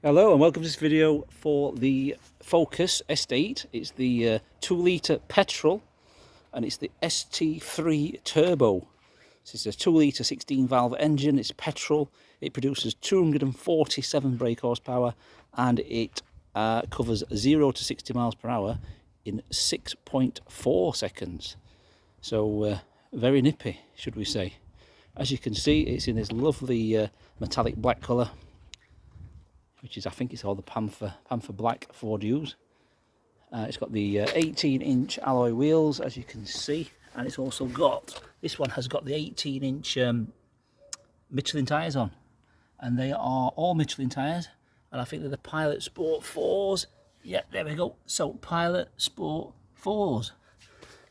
Hello and welcome to this video for the Focus ST8. It's the 2 litre petrol and it's the ST-3 turbo. This is a 2 litre 16 valve engine. It's petrol. It produces 247 brake horsepower and it covers 0 to 60 miles per hour in 6.4 seconds. So very nippy, should we say. As you can see, it's in this lovely metallic black colour, which is, I think it's all the Panther Black Ford use. It's got the 18-inch alloy wheels, as you can see, and it's also got, this one has got the 18-inch Michelin tyres on, and they are all Michelin tyres, and I think they're the Pilot Sport 4s. Yeah, there we go. So Pilot Sport 4s,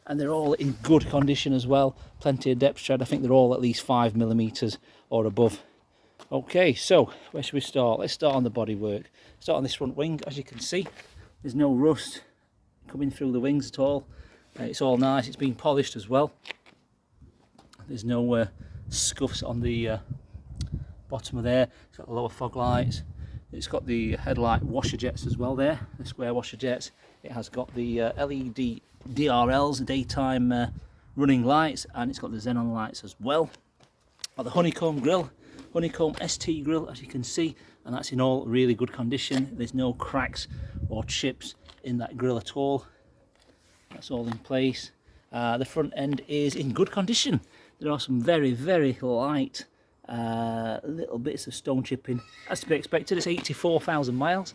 and they're all in good condition as well. Plenty of depth tread. I think they're all at least 5mm or above. Okay, so where should we start? Let's start on the bodywork. Start on this front wing. As you can see, there's no rust coming through the wings at all. It's all nice. It's been polished as well. There's no scuffs on the bottom of there. It's got the lower fog lights. It's got the headlight washer jets as well there, the square washer jets. It has got the LED DRLs, daytime running lights, and it's got the xenon lights as well. Got the honeycomb grille. Honeycomb ST grille, as you can see, and that's in all really good condition. There's no cracks or chips in that grille at all. That's all in place. The front end is in good condition. There are some very light little bits of stone chipping, as to be expected. It's 84,000 miles,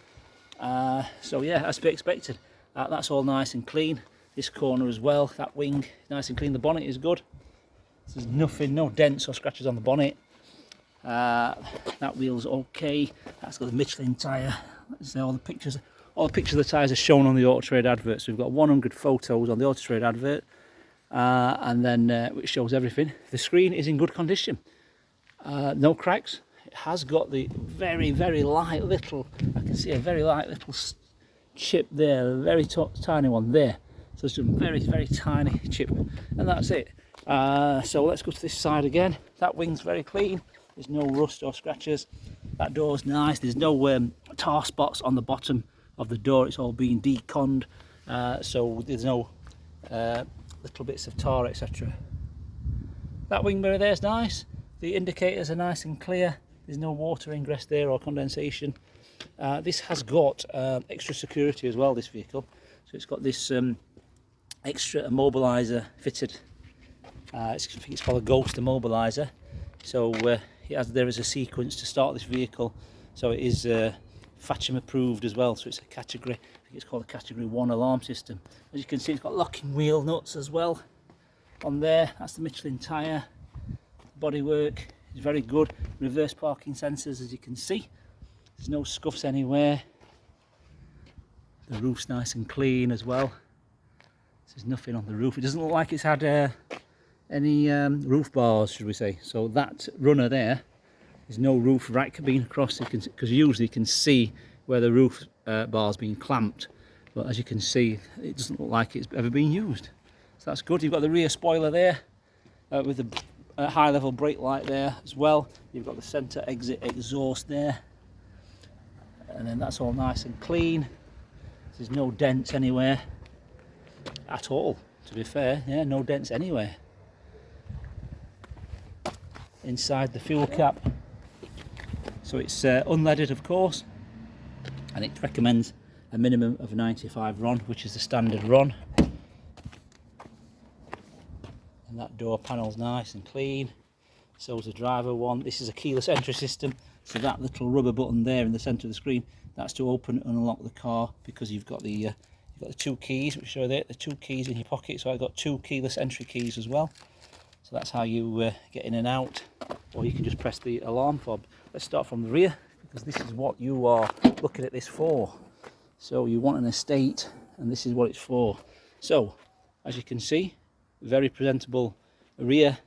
so yeah, as to be expected. That's all nice and clean. This corner as well, that wing, nice and clean. The bonnet is good. There's nothing, no dents or scratches on the bonnet. That wheel's okay. That's got the Michelin tyre. Let's say all the pictures of the tyres are shown on the Auto Trade advert. So we've got 100 photos on the Auto Trade advert, and then which shows everything. The screen is in good condition. No cracks. It has got the very light little, I can see a very light little chip there, a very tiny one there. So it's a very tiny chip, and that's it. So let's go to this side again. That wing's very clean. There's no rust or scratches. That door's nice. There's no tar spots on the bottom of the door. It's all been deconned, so there's no little bits of tar, etc. That wing mirror there's nice. The indicators are nice and clear. There's no water ingress there or condensation. This has got extra security as well, this vehicle. So it's got this extra immobiliser fitted. I think it's called a ghost immobiliser. So there is a sequence to start this vehicle, so it is F.H approved as well, so it's a category, I think it's called a category 1 alarm system. As you can see, it's got locking wheel nuts as well on there. That's the Michelin tyre. Bodywork is very good. Reverse parking sensors, as you can see. There's no scuffs anywhere. The roof's nice and clean as well. There's nothing on the roof. It doesn't look like it's had any roof bars, should we say. So that runner there, there's no roof rack being across, because usually you can see where the roof bar's been clamped, but as you can see, it doesn't look like it's ever been used. So that's good. You've got the rear spoiler there with the high level brake light there as well. You've got the centre exit exhaust there, and then that's all nice and clean. There's no dents anywhere at all, to be fair. Yeah, no dents anywhere. Inside the fuel cap, so it's unleaded, of course, and it recommends a minimum of 95 RON, which is the standard RON. And that door panel's nice and clean. So is the driver one. This is a keyless entry system, so that little rubber button there in the centre of the screen, that's to open and unlock the car, because you've got the 2 keys, which show there, the 2 keys in your pocket. So I've got 2 keyless entry keys as well. So that's how you get in and out, or you can just press the alarm fob. Let's start from the rear, because this is what you are looking at this for. So you want an estate, and this is what it's for. So, as you can see, very presentable rear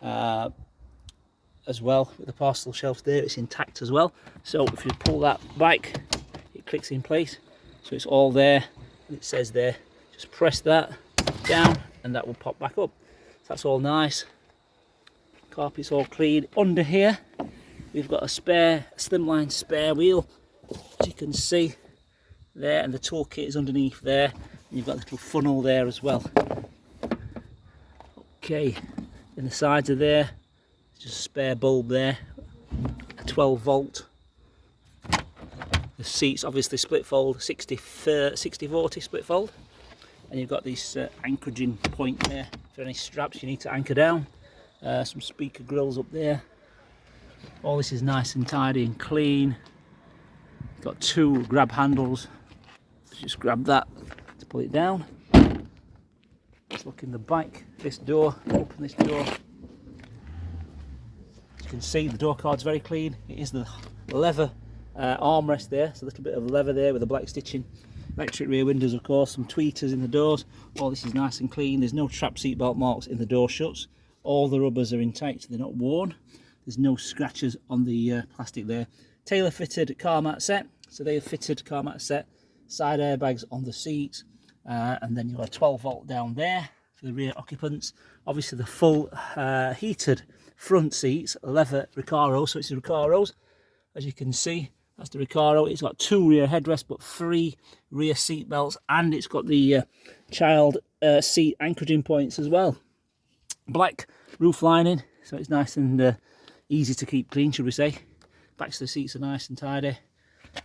as well, with the parcel shelves there. It's intact as well. So if you pull that back, it clicks in place. So it's all there, and it says there, just press that down, and that will pop back up. That's all nice. Carpet's all clean. Under here, we've got a spare, slimline spare wheel can see there, and the toolkit is underneath there, and you've got a little funnel there as well. Okay, in the sides of there, just a spare bulb there, a 12 volt. The seats obviously split fold, 60-40 split fold, and you've got this anchoraging point there for any straps you need to anchor down. Some speaker grills up there. All this is nice and tidy and clean. You've got 2 grab handles. Just grab that to pull it down. Let's look in the back. This door, open this door. As you can see, the door card's very clean. It is the leather armrest there. It's a little bit of leather there with the black stitching. Electric rear windows, of course. Some tweeters in the doors. All this is nice and clean. There's no trap seatbelt marks in the door shuts. All the rubbers are intact. They're not worn. There's no scratches on the plastic there. Tailor fitted car mat set. So they have fitted car mat set. Side airbags on the seats. And then you've got a 12 volt down there for the rear occupants. Obviously the full heated front seats, leather Recaro. So it's the Recaros, as you can see. That's the Recaro. It's got 2 rear headrests, but 3 rear seat belts, and it's got the child seat anchoraging points as well. Black roof lining, so it's nice and easy to keep clean, should we say. Backs of the seats are nice and tidy.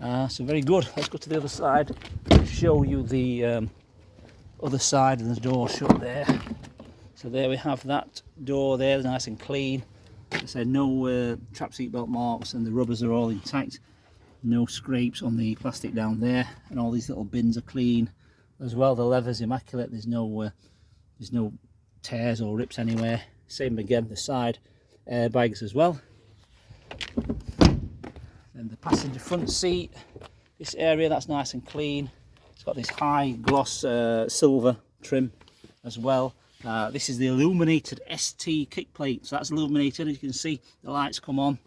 So very good. Let's go to the other side, show you the other side of the door shut there. So there we have that door there, nice and clean. As I said, no trap seatbelt marks, and the rubbers are all intact. No scrapes on the plastic down there, and all these little bins are clean as well. The leather's immaculate. There's no tears or rips anywhere. Same again, the side airbags as well. Then the passenger front seat, this area, that's nice and clean. It's got this high gloss silver trim as well. This is the illuminated ST kick plate, so that's illuminated. As you can see, the lights come on.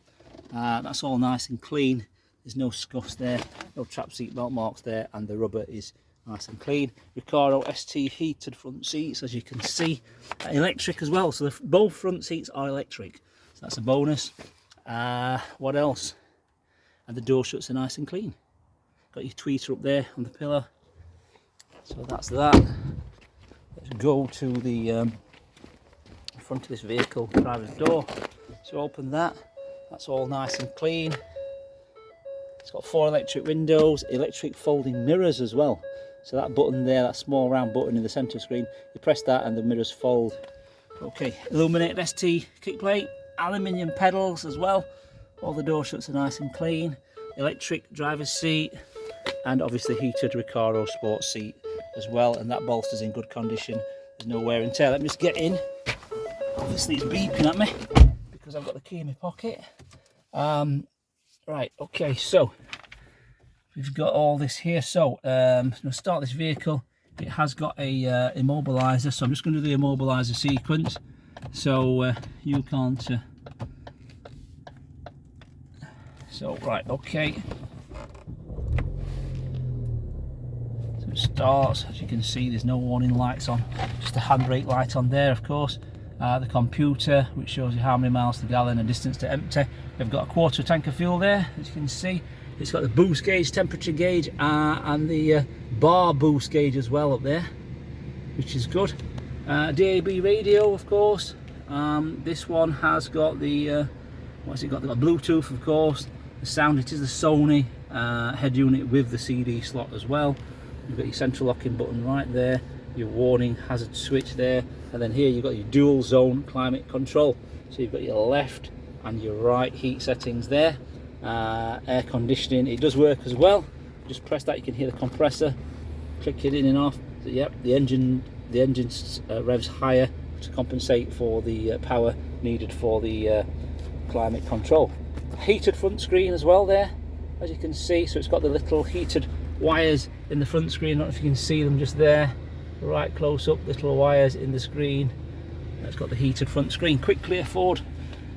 That's all nice and clean. There's no scuffs there, no trap seat belt marks there, and the rubber is nice and clean. Recaro ST heated front seats, as you can see, electric as well. So both front seats are electric, so that's a bonus. What else? And the door shuts are nice and clean. Got your tweeter up there on the pillow. So that's that. Let's go to the front of this vehicle, driver's door. So open that. That's all nice and clean. It's got 4 electric windows, electric folding mirrors as well. So that button there, that small round button in the centre screen, you press that and the mirrors fold. Okay, illuminated ST kick plate, aluminium pedals as well. All the door shuts are nice and clean. Electric driver's seat, and obviously heated Recaro sports seat as well. And that bolster's in good condition. There's no wear and tear. Let me just get in. Obviously it's beeping at me because I've got the key in my pocket. Right, okay, so we've got all this here. So I'm going to start this vehicle. It has got a immobiliser, so I'm just going to do the immobiliser sequence. So you can't. So right, okay. So it starts. As you can see, there's no warning lights on. Just a handbrake light on there, of course. The computer, which shows you how many miles to gallon and distance to empty. We've got a quarter tank of fuel there, as you can see. It's got the boost gauge, temperature gauge, and the bar boost gauge as well up there, which is good. DAB radio, of course. This one has got the what's it got? They've got Bluetooth, of course. The sound, it is the Sony head unit with the CD slot as well. You've got your central locking button right there, your warning hazard switch there, and then here you've got your dual zone climate control. So you've got your left and your right heat settings there. Air conditioning, it does work as well. Just press that, you can hear the compressor, click it in and off. So, yep, the engine revs higher to compensate for the power needed for the climate control. Heated front screen as well there, as you can see. So it's got the little heated wires in the front screen. I don't know if you can see them just there, right close up, little wires in the screen. It's got the heated front screen, quick clear forward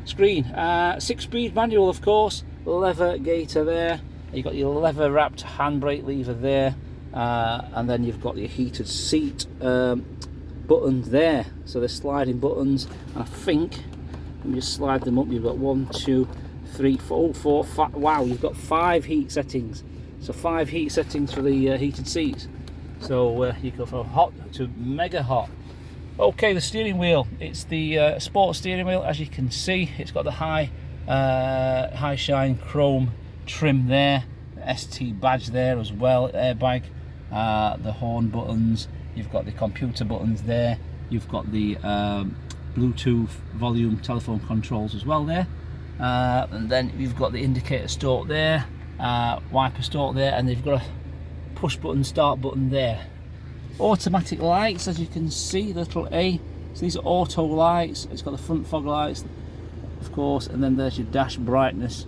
screen. 6-speed manual, of course. Leather gaiter there. You've got your leather wrapped handbrake lever there, and then you've got your heated seat buttons there. So they're sliding buttons, and I think, let me just slide them up. You've got 1, 2, 3, 4, 4, 5. Wow, you've got 5 heat settings. So 5 heat settings for the heated seats. So you go from hot to mega hot. Okay, the steering wheel, it's the sports steering wheel. As you can see, it's got the high shine chrome trim there, the ST badge there as well, airbag, the horn buttons, you've got the computer buttons there, you've got the Bluetooth volume telephone controls as well there, and then you've got the indicator stalk there, wiper stalk there, and you've got a push button start button there. Automatic lights, as you can see, the little A, so these are auto lights. It's got the front fog lights, of course, and then there's your dash brightness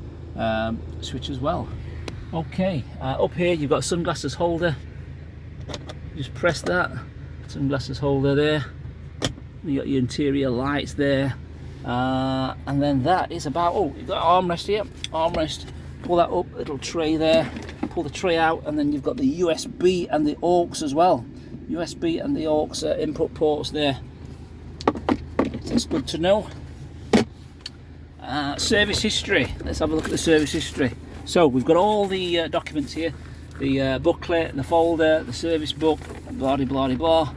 switch as well. Okay, up here you've got a sunglasses holder. Just press that, sunglasses holder there. You got your interior lights there, and then that is about, oh, you've got an armrest here, armrest, pull that up, little tray there, pull the tray out, and then you've got the USB and the aux as well. USB and the aux input ports there. That's good to know. Service history, let's have a look at the service history. So we've got all the documents here, the booklet, the folder, the service book, blah de blah de blah.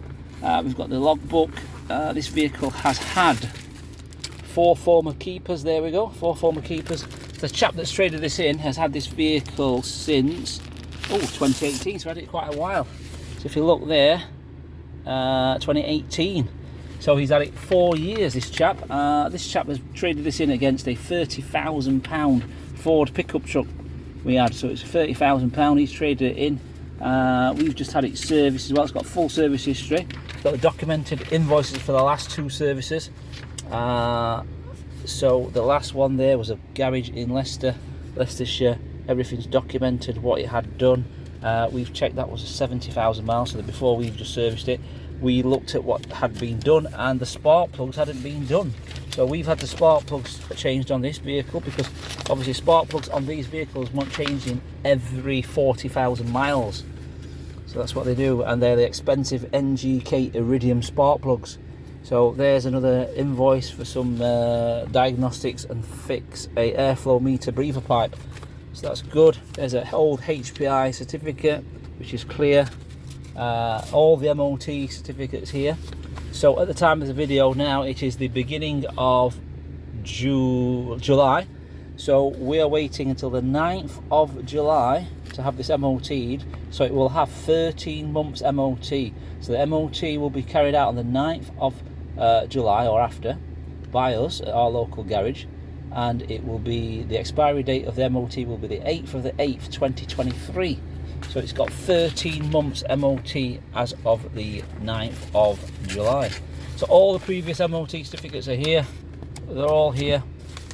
We've got the logbook. This vehicle has had 4 former keepers. There we go, 4 former keepers. The chap that's traded this in has had this vehicle since 2018, so had it quite a while. So if you look there, 2018. So he's had it 4 years, this chap. This chap has traded this in against a £30,000 Ford pickup truck we had. So it's £30,000, he's traded it in. We've just had it serviced as well. It's got full service history. It's got the documented invoices for the last 2 services. So the last one there was a garage in Leicestershire. Everything's documented, what it had done. We've checked that was 70,000 miles, so that before we've just serviced it, we looked at what had been done, and the spark plugs hadn't been done. So we've had the spark plugs changed on this vehicle, because obviously spark plugs on these vehicles want changing every 40,000 miles. So that's what they do, and they're the expensive NGK Iridium spark plugs. So there's another invoice for some diagnostics and fix a airflow meter breather pipe. So that's good. There's an old HPI certificate, which is clear. All the MOT certificates here. So at the time of the video now, it is the beginning of July. So we are waiting until the 9th of July to have this MOT'd. So it will have 13 months MOT. So the MOT will be carried out on the 9th of July or after by us at our local garage. And it will be, the expiry date of the MOT will be the 8th of the 8th 2023. So it's got 13 months MOT as of the 9th of July. So all the previous MOT certificates are here, they're all here,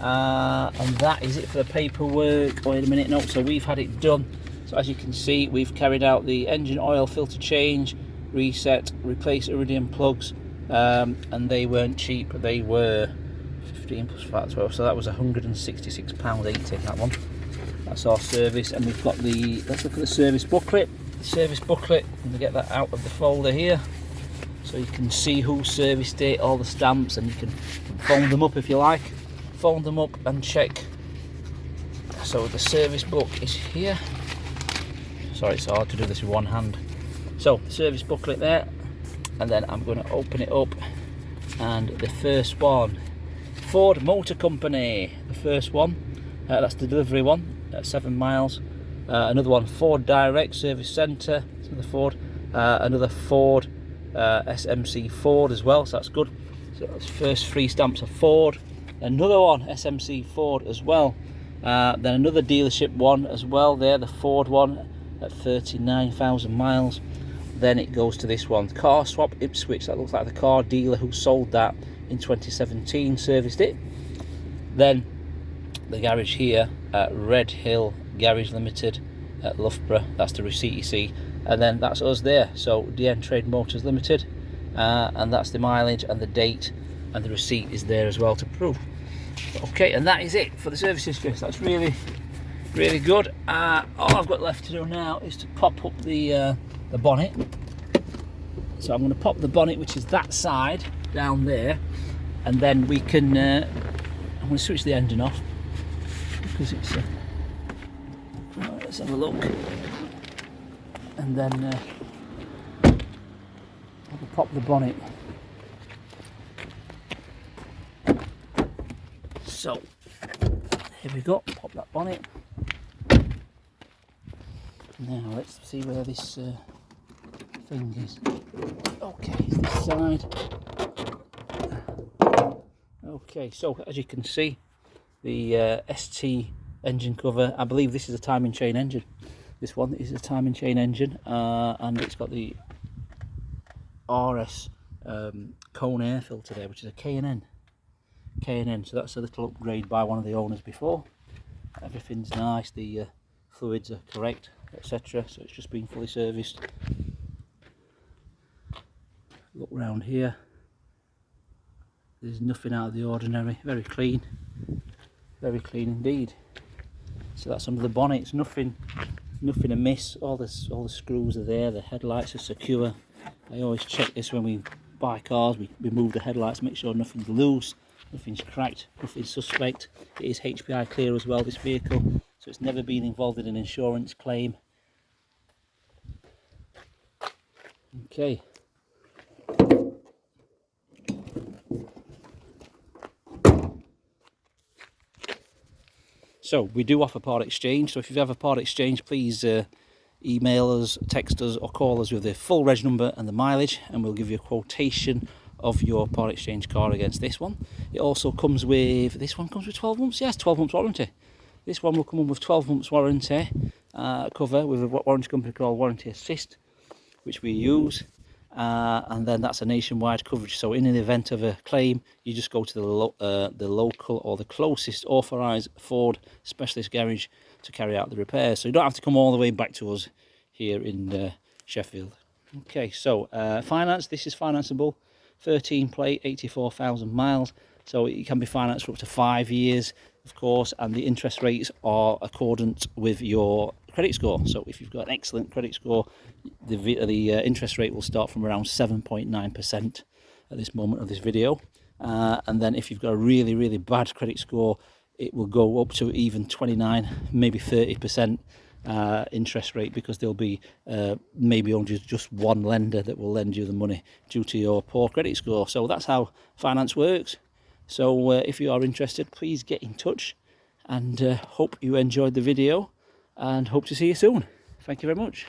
and that is it for the paperwork. Wait a minute, no, so we've had it done. So as you can see, we've carried out the engine oil filter change, reset, replace iridium plugs, and they weren't cheap, they were 15 plus VAT 12, so that was £166.80, that one. That's our service. And we've got the, let's look at the service booklet. The service booklet, I'm going to get that out of the folder here, so you can see who serviced it, all the stamps, and you can phone them up if you like. Phone them up and check. So the service book is here. Sorry, it's hard to do this with one hand. So the service booklet there, and then I'm going to open it up, and the first one, Ford Motor Company, the first one, that's the delivery one at 7 miles. Another one, Ford Direct Service Centre, another Ford, another Ford SMC Ford as well, so that's good. So that's first 3 stamps of Ford. Another one, SMC Ford as well. Then another dealership one as well there, the Ford one at 39,000 miles. Then it goes to this one, Car Swap Ipswich. That looks like the car dealer who sold that in 2017 serviced it. Then the garage here at Red Hill Garage Limited at Loughborough, that's the receipt you see, and then that's us there, so DN Trade Motors Limited, and that's the mileage and the date, and the receipt is there as well to prove. Okay, and that is it for the service history. So that's really good. All I've got left to do now is to pop up the bonnet. So I'm going to pop the bonnet, which is that side down there, and then we can I'm going to switch the engine off because it's right, let's have a look. and then we'll pop the bonnet. So here we go, pop that bonnet. Now let's see where this thing is. Okay, this side. Okay, so as you can see, the ST engine cover, I believe this is a timing chain engine. This one is a timing chain engine, and it's got the RS cone air filter there, which is a K&N. So that's a little upgrade by one of the owners before. Everything's nice, the fluids are correct, etc. So it's just been fully serviced. Look round here. There's nothing out of the ordinary. Very clean indeed. So that's under the bonnet. It's nothing amiss. All the screws are there. The headlights are secure. I always check this when we buy cars. We move the headlights, make sure nothing's loose, nothing's cracked, nothing's suspect. It is HPI clear as well, this vehicle, so it's never been involved in an insurance claim. Okay. So we do offer part exchange, so if you have a part exchange, please email us, text us or call us with the full reg number and the mileage, and we'll give you a quotation of your part exchange car against this one. It also comes with, this one comes with 12 months, yes, 12 months warranty. This one will come with 12 months warranty cover with a warranty company called Warranty Assist, which we use. And then that's a nationwide coverage, so in an event of a claim you just go to the local or the closest authorised Ford specialist garage to carry out the repairs, so you don't have to come all the way back to us here in Sheffield. Okay, so finance, this is financeable, 13 plate, 84,000 miles, so it can be financed for up to 5 years, of course, and the interest rates are accordant with your credit score. So if you've got an excellent credit score, the interest rate will start from around 7.9% at this moment of this video, and then if you've got a really bad credit score, it will go up to even 29, maybe 30% interest rate, because there'll be maybe only just one lender that will lend you the money due to your poor credit score. So that's how finance works. So if you are interested, please get in touch, and hope you enjoyed the video, and hope to see you soon. Thank you very much.